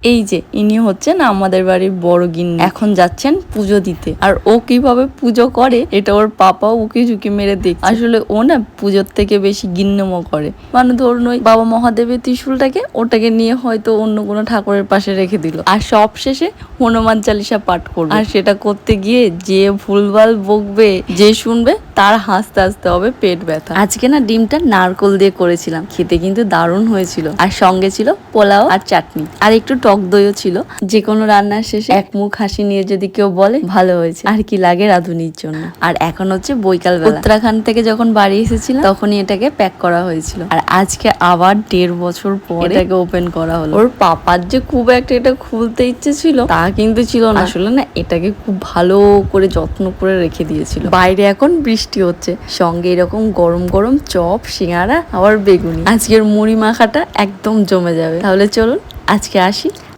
এই যে ইনি হচ্ছেন আমাদের বাড়ির বড় গিন্নি, এখন যাচ্ছেন পুজো দিতে। আর ও কিভাবে পুজো করে এটা ওর পাপাও উকি ঝুঁকি মেরে দেখছে। আসলে ও না পুজোর থেকে বেশি গিন্নমো করে, মানে ধরুন ওই বাবা মহাদেবের ত্রিশূলটাকে ওটাকে নিয়ে হয়তো অন্য কোনো ঠাকুরের পাশে রেখে দিল, আর সব শেষে হনুমান চালিসা পাঠ করবে। আর সেটা করতে গিয়ে যে ভুলভাল বকবে, যে শুনবে তার হাসতে হাসতে হবে পেট ব্যথা। আজকে না ডিমটা নারকোল দিয়ে করেছিলাম, খেতে কিন্তু দারুণ হয়েছিল। আর সঙ্গে ছিল পোলাও আর চাটনি, আর একটু টক দইও ছিল। যে কোনো রান্নার শেষে এক মুখ হাসি নিয়ে যদি কেউ বলে ভালো হয়েছে, আর কি লাগে রাঁধুনির জন্য। আর এখন হচ্ছে বৈকাল বেলা, উত্তরাখণ্ড থেকে যখন বাড়ি এসেছিলাম তখনই এটাকে প্যাক করা হয়েছিল। আর আজকে আবার 1.5 বছর পর এটাকে ওপেন করা হলো। ওর পাপার যে খুব একটা এটা খুলতে ইচ্ছে ছিল তা কিন্তু ছিল না। আসলে না এটাকে খুব ভালো করে যত্ন করে রেখে দিয়েছিল। বাইরে এখন বৃষ্টি হচ্ছে, সঙ্গে এরকম গরম গরম চপ, সিঙ্গারা, আবার বেগুনি। আজকের মুড়ি মাখাটা একদম জমে যাবে। তাহলে চলুন আজকে আসি।